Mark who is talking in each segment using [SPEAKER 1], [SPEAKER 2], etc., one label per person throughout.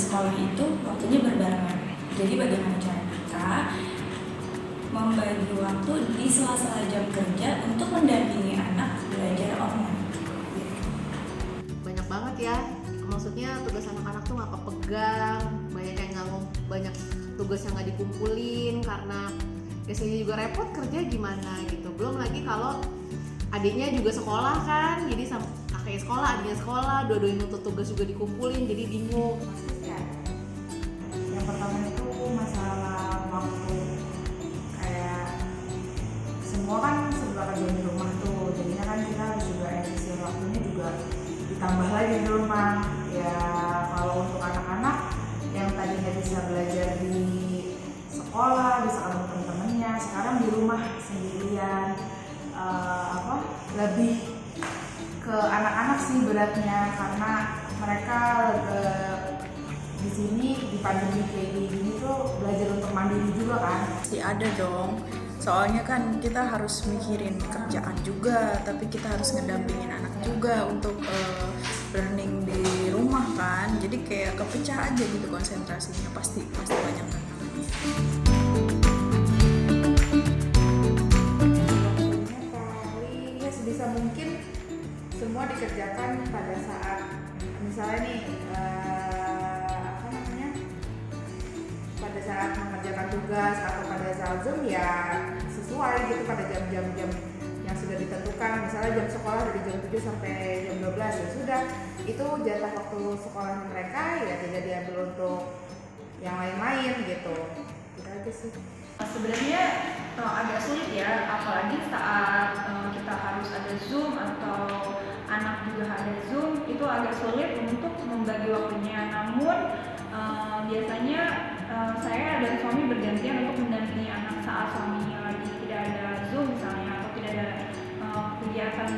[SPEAKER 1] sekolah itu waktunya berbarengan. Jadi bagaimana cara kita membagi waktu di sela-sela jam kerja untuk mendampingi anak belajar online?
[SPEAKER 2] Banyak banget ya, maksudnya tugas anak-anak tuh nggak kepegang, banyak tugas yang nggak dikumpulin karena biasanya juga repot kerja gimana gitu. Belum lagi kalau adiknya juga sekolah kan, jadi kakaknya sekolah, adiknya sekolah, dua-duanya nuntut tugas juga dikumpulin, jadi bingung.
[SPEAKER 3] Yang pertama itu masalah waktu, kayak semua kan serba kerja di rumah tuh, jadinya kan kita harus juga efisien waktunya juga ditambah lagi di rumah. Ya kalau untuk anak-anak yang tadinya bisa belajar di sekolah, bisa ketemu teman-temannya, sekarang di rumah sendirian, lebih ke anak-anak sih beratnya, karena mereka di sini di pandemi kayak gini tuh belajar untuk mandiri juga kan.
[SPEAKER 1] Pasti ada dong, soalnya kan kita harus mikirin kerjaan juga, tapi kita harus ngedampingin anak juga untuk learning di rumah kan, jadi kayak kepecah aja gitu konsentrasinya, pasti banyak tantangannya.
[SPEAKER 3] Sebisa mungkin semua dikerjakan pada saat misalnya nih pada saat mengerjakan tugas atau pada saat Zoom ya sesuai gitu pada jam-jam yang sudah ditentukan. Misalnya jam sekolah dari jam 7 sampai jam 12 ya sudah, itu jatah waktu sekolahnya mereka ya tidak diambil untuk yang lain-lain gitu. Gitu aja sih.
[SPEAKER 4] Sebenarnya agak sulit ya, apalagi saat kita harus ada Zoom atau anak juga ada Zoom, itu agak sulit untuk membagi waktunya. Namun biasanya saya dan suami bergantian untuk mendampingi anak saat suaminya lagi tidak ada Zoom misalnya, atau tidak ada kegiatan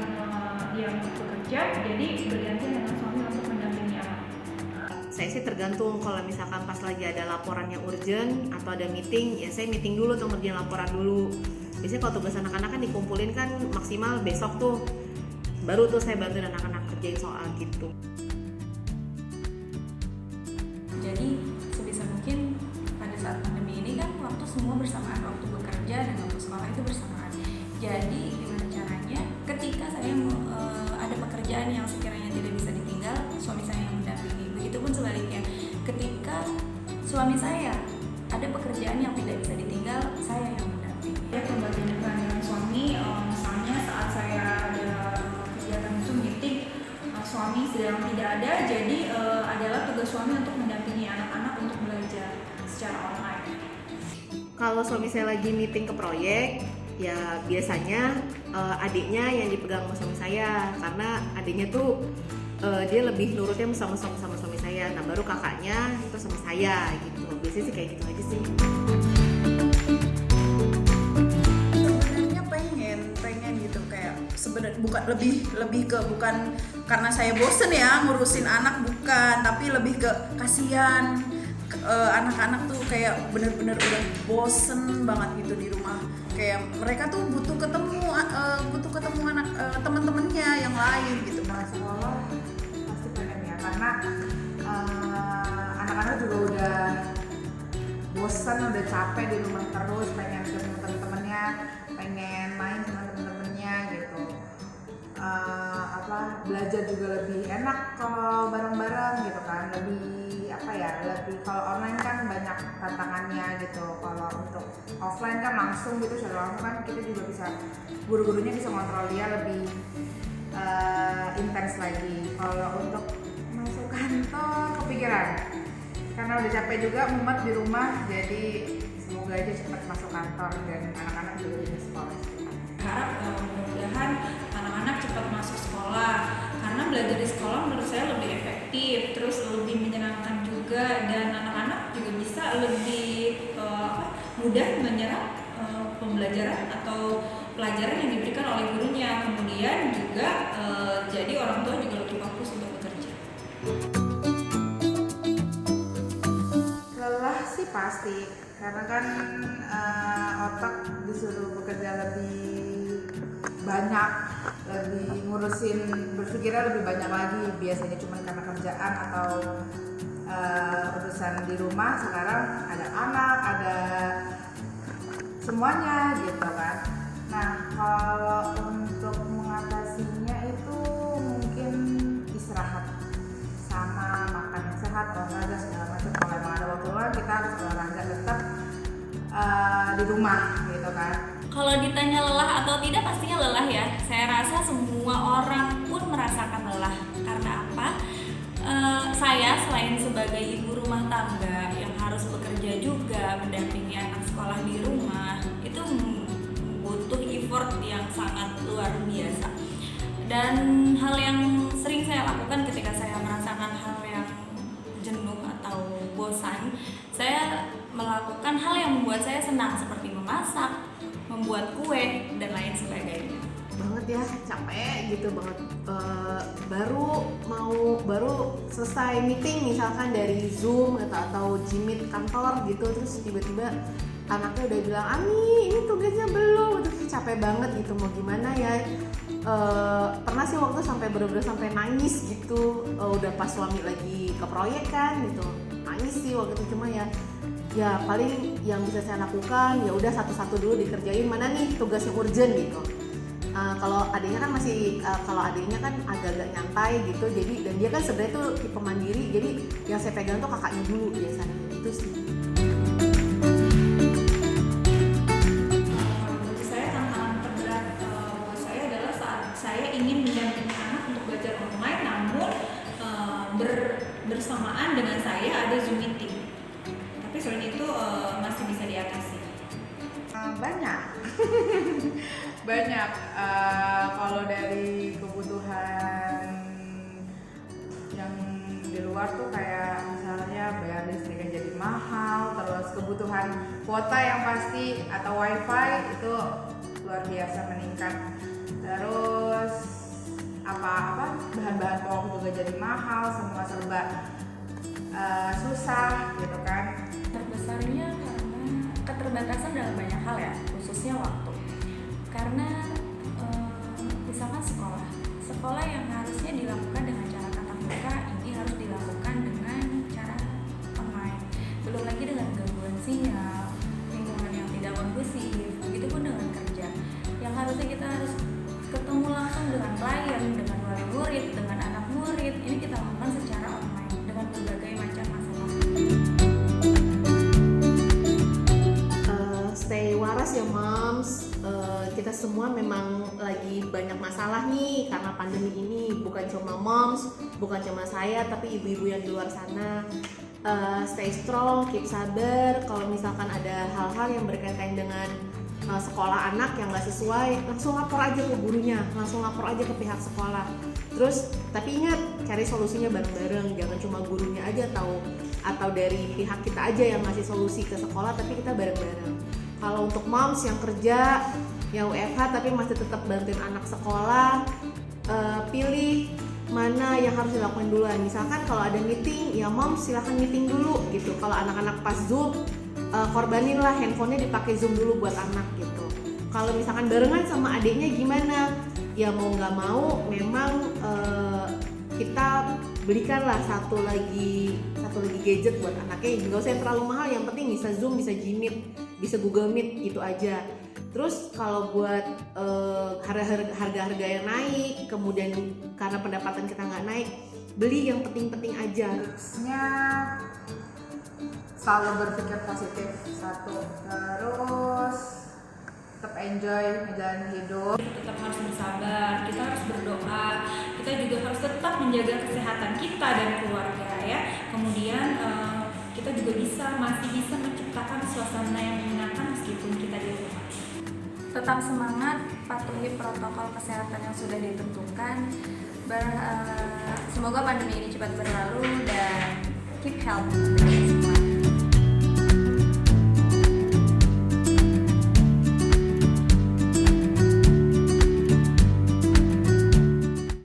[SPEAKER 4] yang bekerja, jadi bergantian dengan suami untuk mendampingi anak.
[SPEAKER 2] Saya sih tergantung, kalau misalkan pas lagi ada laporan yang urgent atau ada meeting, ya saya meeting dulu tuh, ngerjain laporan dulu. Biasanya kalau tugas anak-anak kan dikumpulin kan maksimal besok tuh, baru tuh saya bantuin anak-anak kerjain soal gitu.
[SPEAKER 1] Jadi sebisa mungkin pada saat pandemi ini kan waktu semua bersamaan, waktu bekerja dan waktu sekolah itu bersamaan. Jadi gimana caranya ketika saya ada pekerjaan yang sekiranya tidak bisa ditinggal, suami saya yang mendampingi. Begitupun sebaliknya, ketika suami saya ada pekerjaan yang tidak bisa ditinggal, saya yang mendampingi.
[SPEAKER 4] Ya, pembagian peran dengan suami, misalnya saat saya ada kegiatan Zoom meeting, suami sedang tidak ada, jadi adalah tugas suami untuk mendampingi anak-anak untuk belajar secara online.
[SPEAKER 2] Kalau suami saya lagi meeting ke proyek, ya biasanya adiknya yang dipegang sama suami saya, karena adiknya tuh dia lebih nurutnya sama suami saya. Nah baru kakaknya itu sama saya gitu. Biasanya sih kayak gitu aja sih.
[SPEAKER 1] Sebenarnya pengen gitu, kayak sebenarnya bukan lebih ke bukan karena saya bosen ya ngurusin anak, bukan, tapi lebih ke kasihan anak-anak tuh kayak bener-bener udah bosen banget gitu di rumah. Kayak mereka tuh butuh ketemu anak teman-temannya yang lain gitu.
[SPEAKER 3] Nah sekolah pasti pengen ya, karena anak-anak juga udah bosan, udah capek di rumah terus, pengen ketemu teman-temannya, pengen main sama teman-temannya gitu. Belajar juga lebih enak kalau bareng-bareng gitu kan, lebih kalau online kan banyak tantangannya gitu. Kalau untuk offline kan langsung gitu, secara langsung kan kita juga bisa, guru-gurunya bisa kontrol dia lebih intens lagi. Kalau untuk masuk kantor kepikiran, karena udah capek juga mumet di rumah, jadi semoga aja cepat masuk kantor dan anak-anak juga bisa sekolah.
[SPEAKER 4] Harap mudah-mudahan anak-anak cepat masuk sekolah, karena belajar di sekolah menurut saya lebih efektif, terus lebih menyenangkan juga, dan anak-anak juga bisa lebih mudah menyerap pembelajaran atau pelajaran yang diberikan oleh gurunya. Kemudian juga jadi orang tua juga lebih fokus untuk bekerja.
[SPEAKER 3] Lelah sih pasti, karena kan otak disuruh bekerja lebih banyak, lebih ngurusin, berpikirnya lebih banyak lagi. Biasanya cuma karena kerjaan atau urusan di rumah, sekarang ada anak, ada semuanya gitu kan. Nah kalau untuk mengatasinya itu mungkin istirahat sama makan yang sehat, olahraga segala macam. Kalau emang ada waktu luang kita harus olahraga tetap di rumah gitu kan.
[SPEAKER 1] Kalau ditanya lelah atau tidak, pastinya lelah ya. Saya rasa semua orang pun merasakan lelah. Karena apa? Saya selain sebagai ibu rumah tangga yang harus bekerja juga, mendampingi anak sekolah di rumah, itu butuh effort yang sangat luar biasa. Dan hal yang sering saya lakukan ketika saya merasakan hal yang jenuh atau bosan, saya melakukan hal yang membuat saya senang seperti memasak, membuat kue, dan lain sebagainya.
[SPEAKER 2] Banget ya, capek gitu banget. Baru selesai meeting misalkan dari Zoom atau Jimit kantor gitu, terus tiba-tiba anaknya udah bilang, Ami ini tugasnya belum, terus capek banget gitu, mau gimana ya. Pernah sih waktu sampai bener-bener sampai nangis gitu, udah pas suami lagi ke proyek kan gitu, nangis sih waktu itu. Cuma ya paling yang bisa saya lakukan ya udah satu-satu dulu dikerjain, mana nih tugas yang urgent gitu. Kalau adiknya kan masih kalau adiknya kan agak-agak nyantai gitu, jadi dan dia kan sebenarnya tuh tipe mandiri, jadi yang saya pegang tuh kakaknya dulu biasanya itu sih.
[SPEAKER 4] Bagi saya tantangan terberat buat saya adalah saat saya ingin mendampingi anak untuk belajar online, namun bersamaan dengan saya ada Zoom meeting. Tapi selain itu masih bisa diatasi.
[SPEAKER 3] Banyak banyak. Kalau dari kebutuhan yang di luar tuh kayak misalnya bayar listriknya jadi mahal, terus kebutuhan kuota yang pasti atau wifi itu luar biasa meningkat, terus apa bahan-bahan pokok juga jadi mahal, semua serba susah gitu kan.
[SPEAKER 1] Terbesarnya karena keterbatasan dalam banyak hal ya, khususnya waktu. Karena misalkan sekolah yang harusnya dilakukan dengan cara tatap muka, ini harus dilakukan dengan cara online. Belum lagi dengan gangguan sinyal, lingkungan yang tidak kondusif, begitupun dengan kerja. Yang harusnya kita harus ketemu langsung dengan klien, dengan wali murid, dengan anak murid, ini kita lakukan secara online dengan berbagai macam masalah.
[SPEAKER 2] Stay waras ya moms. Kita semua memang lagi banyak masalah nih karena pandemi ini, bukan cuma moms, bukan cuma saya, tapi ibu-ibu yang di luar sana. Stay strong, keep sabar. Kalau misalkan ada hal-hal yang berkaitan dengan sekolah anak yang nggak sesuai, langsung lapor aja ke gurunya, langsung lapor aja ke pihak sekolah. Terus tapi ingat, cari solusinya bareng-bareng, jangan cuma gurunya aja atau dari pihak kita aja yang ngasih solusi ke sekolah, tapi kita bareng-bareng. Kalau untuk moms yang kerja, yang WFH tapi masih tetap bantuin anak sekolah, pilih mana yang harus dilakukan duluan. Misalkan kalau ada meeting, ya moms silahkan meeting dulu gitu. Kalau anak-anak pas Zoom, korbanin lah handphonenya dipakai Zoom dulu buat anak gitu. Kalau misalkan barengan sama adiknya gimana? Ya mau nggak mau memang kita belikanlah satu lagi gadget buat anaknya. Nggak usah yang terlalu mahal, yang penting bisa Zoom, bisa Gmeet, bisa Google Meet gitu aja. Terus kalau buat harga-harga yang naik, kemudian karena pendapatan kita nggak naik, beli yang penting-penting aja.
[SPEAKER 3] Tipsnya selalu berpikir positif, satu, terus tetap enjoy menjalani hidup.
[SPEAKER 4] Tetap harus bersabar, kita harus berdoa, kita juga harus tetap menjaga kesehatan kita dan keluarga ya. Kemudian kita juga masih bisa menciptakan suasana yang menyenangkan meskipun kita di rumah.
[SPEAKER 1] Tetap semangat, patuhi protokol kesehatan yang sudah ditentukan. Semoga pandemi ini cepat berlalu dan keep healthy.